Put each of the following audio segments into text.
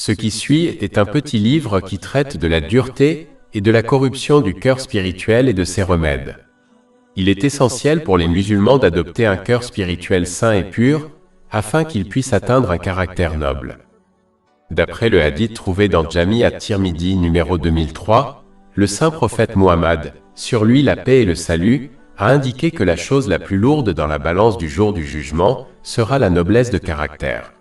Ce qui suit est un petit livre qui traite de la dureté et de la corruption du cœur spirituel et de ses remèdes. Il est essentiel pour les musulmans d'adopter un cœur spirituel sain et pur, afin qu'ils puissent atteindre un caractère noble. D'après le hadith trouvé dans Jami at-Tirmidhi numéro 2003, le saint prophète Muhammad, sur lui la paix et le salut, a indiqué que la chose la plus lourde dans la balance du jour du jugement sera la noblesse de caractère.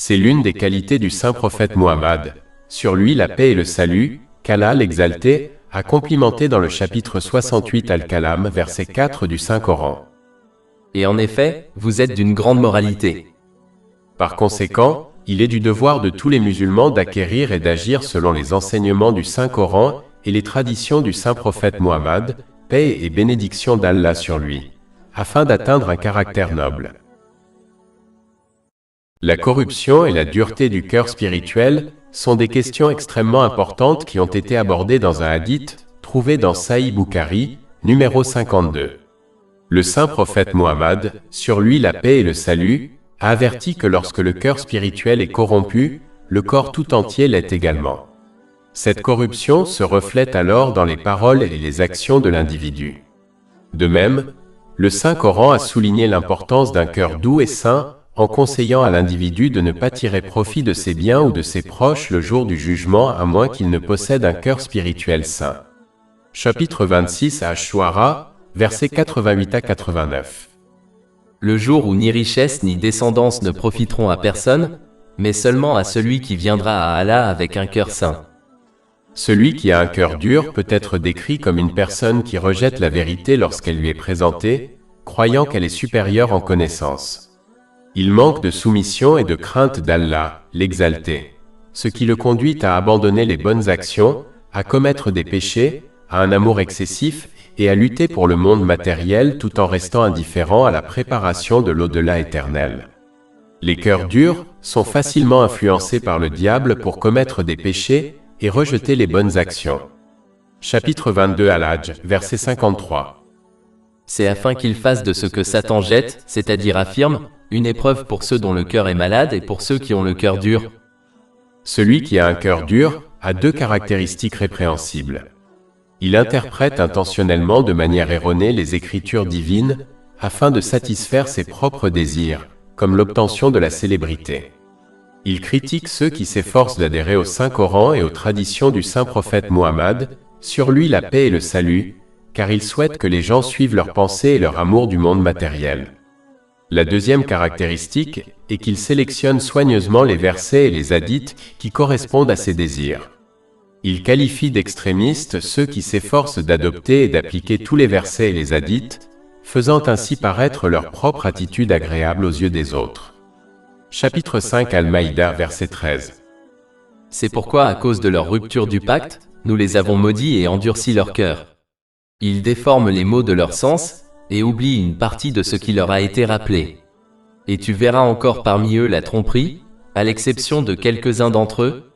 C'est l'une des qualités du saint prophète Muhammad, sur lui la paix et le salut, qu'Allah l'exalté a complimenté dans le chapitre 68 Al-Kalam, verset 4 du Saint-Coran. Et en effet, vous êtes d'une grande moralité. Par conséquent, il est du devoir de tous les musulmans d'acquérir et d'agir selon les enseignements du Saint-Coran et les traditions du saint prophète Muhammad, paix et bénédiction d'Allah sur lui, afin d'atteindre un caractère noble. La corruption et la dureté du cœur spirituel sont des questions extrêmement importantes qui ont été abordées dans un hadith trouvé dans Sahih Bukhari, numéro 52. Le saint prophète Muhammad, sur lui la paix et le salut, a averti que lorsque le cœur spirituel est corrompu, le corps tout entier l'est également. Cette corruption se reflète alors dans les paroles et les actions de l'individu. De même, le Saint-Coran a souligné l'importance d'un cœur doux et saint, en conseillant à l'individu de ne pas tirer profit de ses biens ou de ses proches le jour du jugement à moins qu'il ne possède un cœur spirituel saint. Chapitre 26 à Ash-Shu'ara, versets 88 à 89. Le jour où ni richesse ni descendance ne profiteront à personne, mais seulement à celui qui viendra à Allah avec un cœur saint. Celui qui a un cœur dur peut être décrit comme une personne qui rejette la vérité lorsqu'elle lui est présentée, croyant qu'elle est supérieure en connaissance. Il manque de soumission et de crainte d'Allah, l'exalté, ce qui le conduit à abandonner les bonnes actions, à commettre des péchés, à un amour excessif et à lutter pour le monde matériel tout en restant indifférent à la préparation de l'au-delà éternel. Les cœurs durs sont facilement influencés par le diable pour commettre des péchés et rejeter les bonnes actions. Chapitre 22 Al-Hajj, verset 53. C'est afin qu'il fasse de ce que Satan jette, c'est-à-dire affirme, une épreuve pour ceux dont le cœur est malade et pour ceux qui ont le cœur dur. Celui qui a un cœur dur a deux caractéristiques répréhensibles. Il interprète intentionnellement de manière erronée les écritures divines afin de satisfaire ses propres désirs, comme l'obtention de la célébrité. Il critique ceux qui s'efforcent d'adhérer au Saint-Coran et aux traditions du saint prophète Muhammad, sur lui la paix et le salut, car il souhaite que les gens suivent leurs pensées et leur amour du monde matériel. La deuxième caractéristique est qu'il sélectionne soigneusement les versets et les hadiths qui correspondent à ses désirs. Il qualifie d'extrémistes ceux qui s'efforcent d'adopter et d'appliquer tous les versets et les hadiths, faisant ainsi paraître leur propre attitude agréable aux yeux des autres. Chapitre 5 Al-Maïda, verset 13. C'est pourquoi, à cause de leur rupture du pacte, nous les avons maudits et endurci leur cœur. Ils déforment les mots de leur sens, et oublient une partie de ce qui leur a été rappelé. Et tu verras encore parmi eux la tromperie, à l'exception de quelques-uns d'entre eux.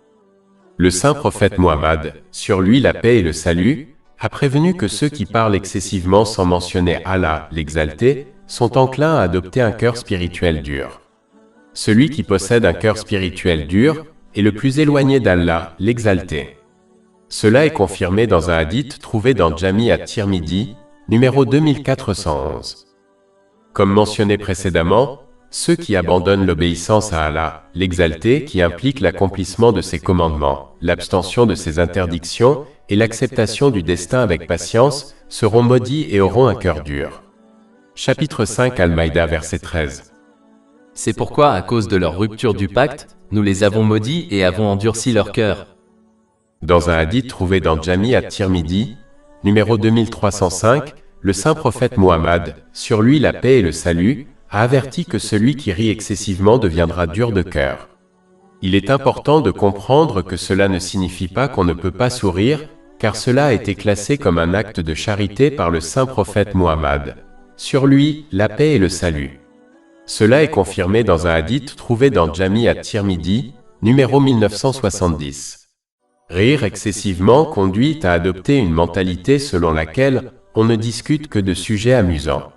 Le saint prophète Muhammad, sur lui la paix et le salut, a prévenu que ceux qui parlent excessivement sans mentionner Allah, l'exalté, sont enclins à adopter un cœur spirituel dur. Celui qui possède un cœur spirituel dur est le plus éloigné d'Allah, l'exalté. Cela est confirmé dans un hadith trouvé dans Jami at-Tirmidhi, numéro 2411. Comme mentionné précédemment, ceux qui abandonnent l'obéissance à Allah, l'exalté, qui implique l'accomplissement de ses commandements, l'abstention de ses interdictions et l'acceptation du destin avec patience, seront maudits et auront un cœur dur. Chapitre 5 Al-Maïda, verset 13. C'est pourquoi, à cause de leur rupture du pacte, nous les avons maudits et avons endurci leur cœur. Dans un hadith trouvé dans Jami at-Tirmidhi, numéro 2305, le saint prophète Muhammad, sur lui la paix et le salut, a averti que celui qui rit excessivement deviendra dur de cœur. Il est important de comprendre que cela ne signifie pas qu'on ne peut pas sourire, car cela a été classé comme un acte de charité par le saint prophète Muhammad. Sur lui, la paix et le salut. Cela est confirmé dans un hadith trouvé dans Jami at-Tirmidhi, numéro 1970. Rire excessivement conduit à adopter une mentalité selon laquelle on ne discute que de sujets amusants.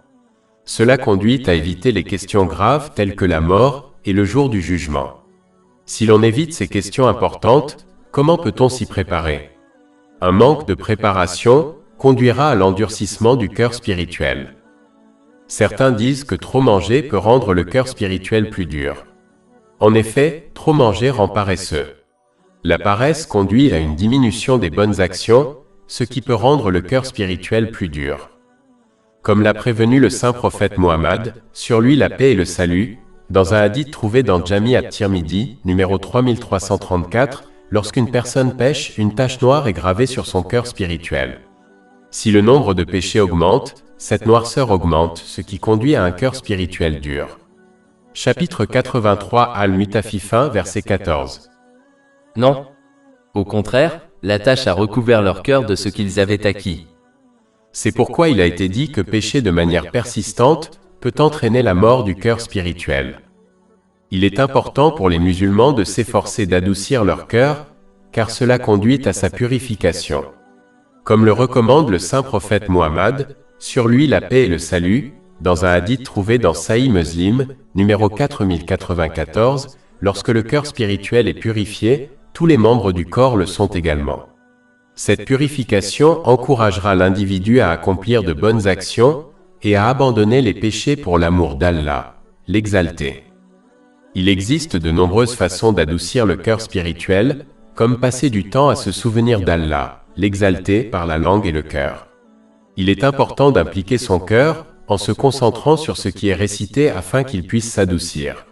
Cela conduit à éviter les questions graves telles que la mort et le jour du jugement. Si l'on évite ces questions importantes, comment peut-on s'y préparer? Un manque de préparation conduira à l'endurcissement du cœur spirituel. Certains disent que trop manger peut rendre le cœur spirituel plus dur. En effet, trop manger rend paresseux. La paresse conduit à une diminution des bonnes actions, ce qui peut rendre le cœur spirituel plus dur. Comme l'a prévenu le saint prophète Mohammed, sur lui la paix et le salut, dans un hadith trouvé dans Jami at-Tirmidhi, numéro 3334, lorsqu'une personne pêche, une tache noire est gravée sur son cœur spirituel. Si le nombre de péchés augmente, cette noirceur augmente, ce qui conduit à un cœur spirituel dur. Chapitre 83 Al-Mutafifin, verset 14. Non. Au contraire, la tâche a recouvert leur cœur de ce qu'ils avaient acquis. C'est pourquoi il a été dit que pécher de manière persistante peut entraîner la mort du cœur spirituel. Il est important pour les musulmans de s'efforcer d'adoucir leur cœur, car cela conduit à sa purification. Comme le recommande le saint prophète Mohammed, sur lui la paix et le salut, dans un hadith trouvé dans Sahih Muslim, numéro 4094, lorsque le cœur spirituel est purifié, tous les membres du corps le sont également. Cette purification encouragera l'individu à accomplir de bonnes actions et à abandonner les péchés pour l'amour d'Allah, l'exalté. Il existe de nombreuses façons d'adoucir le cœur spirituel, comme passer du temps à se souvenir d'Allah, l'exalté, par la langue et le cœur. Il est important d'impliquer son cœur en se concentrant sur ce qui est récité afin qu'il puisse s'adoucir.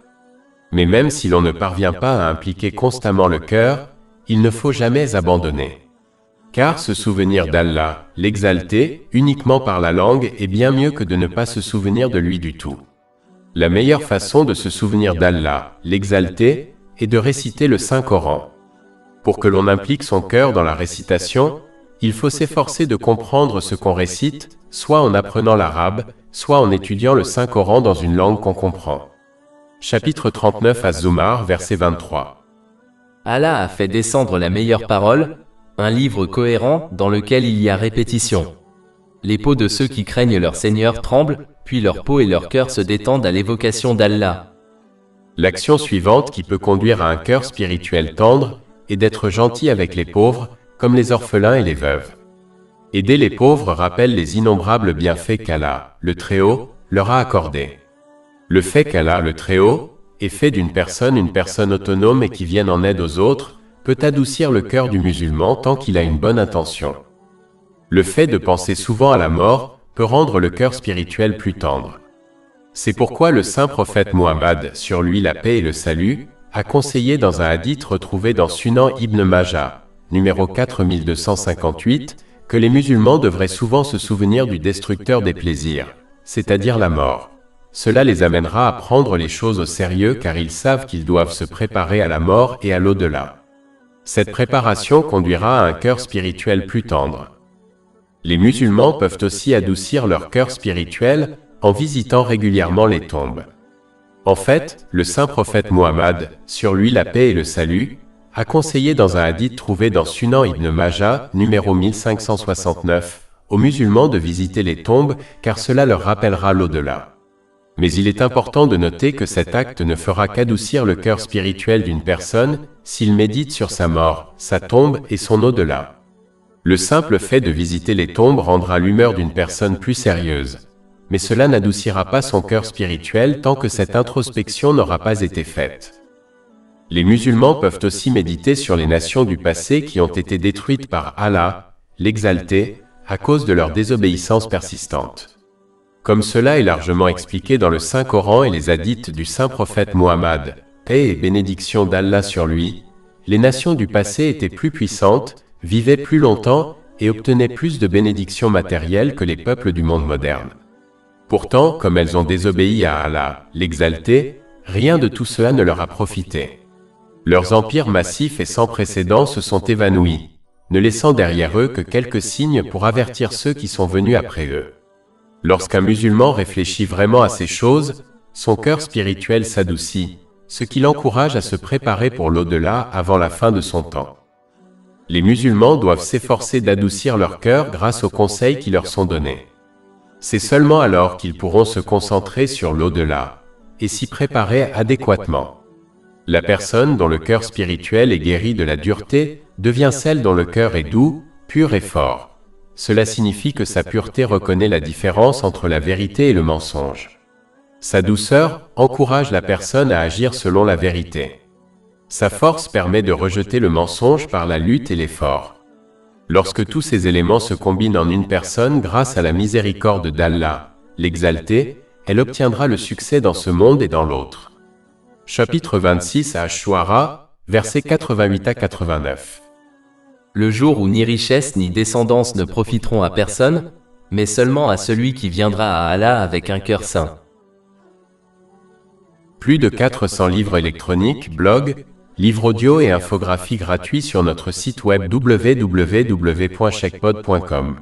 Mais même si l'on ne parvient pas à impliquer constamment le cœur, il ne faut jamais abandonner. Car se souvenir d'Allah, l'exalté, uniquement par la langue est bien mieux que de ne pas se souvenir de lui du tout. La meilleure façon de se souvenir d'Allah, l'exalté, est de réciter le Saint-Coran. Pour que l'on implique son cœur dans la récitation, il faut s'efforcer de comprendre ce qu'on récite, soit en apprenant l'arabe, soit en étudiant le Saint-Coran dans une langue qu'on comprend. Chapitre 39 Az-Zumar, verset 23. Allah a fait descendre la meilleure parole, un livre cohérent dans lequel il y a répétition. Les peaux de ceux qui craignent leur Seigneur tremblent, puis leur peau et leur cœur se détendent à l'évocation d'Allah. L'action suivante qui peut conduire à un cœur spirituel tendre est d'être gentil avec les pauvres, comme les orphelins et les veuves. Aider les pauvres rappelle les innombrables bienfaits qu'Allah, le Très-Haut, leur a accordés. Le fait qu'Allah, le Très-Haut, ait fait d'une personne une personne autonome et qui vienne en aide aux autres, peut adoucir le cœur du musulman tant qu'il a une bonne intention. Le fait de penser souvent à la mort peut rendre le cœur spirituel plus tendre. C'est pourquoi le saint prophète Mohammed, sur lui la paix et le salut, a conseillé dans un hadith retrouvé dans Sunan Ibn Majah, numéro 4258, que les musulmans devraient souvent se souvenir du destructeur des plaisirs, c'est-à-dire la mort. Cela les amènera à prendre les choses au sérieux car ils savent qu'ils doivent se préparer à la mort et à l'au-delà. Cette préparation conduira à un cœur spirituel plus tendre. Les musulmans peuvent aussi adoucir leur cœur spirituel en visitant régulièrement les tombes. En fait, le saint prophète Mohammed, sur lui la paix et le salut, a conseillé dans un hadith trouvé dans Sunan Ibn Majah, numéro 1569, aux musulmans de visiter les tombes car cela leur rappellera l'au-delà. Mais il est important de noter que cet acte ne fera qu'adoucir le cœur spirituel d'une personne s'il médite sur sa mort, sa tombe et son au-delà. Le simple fait de visiter les tombes rendra l'humeur d'une personne plus sérieuse. Mais cela n'adoucira pas son cœur spirituel tant que cette introspection n'aura pas été faite. Les musulmans peuvent aussi méditer sur les nations du passé qui ont été détruites par Allah, l'exalté, à cause de leur désobéissance persistante. Comme cela est largement expliqué dans le Saint-Coran et les hadiths du saint prophète Mohammed, paix et bénédiction d'Allah sur lui, les nations du passé étaient plus puissantes, vivaient plus longtemps et obtenaient plus de bénédictions matérielles que les peuples du monde moderne. Pourtant, comme elles ont désobéi à Allah, l'exalté, rien de tout cela ne leur a profité. Leurs empires massifs et sans précédent se sont évanouis, ne laissant derrière eux que quelques signes pour avertir ceux qui sont venus après eux. Lorsqu'un musulman réfléchit vraiment à ces choses, son cœur spirituel s'adoucit, ce qui l'encourage à se préparer pour l'au-delà avant la fin de son temps. Les musulmans doivent s'efforcer d'adoucir leur cœur grâce aux conseils qui leur sont donnés. C'est seulement alors qu'ils pourront se concentrer sur l'au-delà et s'y préparer adéquatement. La personne dont le cœur spirituel est guéri de la dureté devient celle dont le cœur est doux, pur et fort. Cela signifie que sa pureté reconnaît la différence entre la vérité et le mensonge. Sa douceur encourage la personne à agir selon la vérité. Sa force permet de rejeter le mensonge par la lutte et l'effort. Lorsque tous ces éléments se combinent en une personne grâce à la miséricorde d'Allah, l'exalté, elle obtiendra le succès dans ce monde et dans l'autre. Chapitre 26 à Ash-Shu'ara, versets 88 à 89. Le jour où ni richesse ni descendance ne profiteront à personne, mais seulement à celui qui viendra à Allah avec un cœur saint. Plus de 400 livres électroniques, blogs, livres audio et infographies gratuits sur notre site web www.chekpod.com.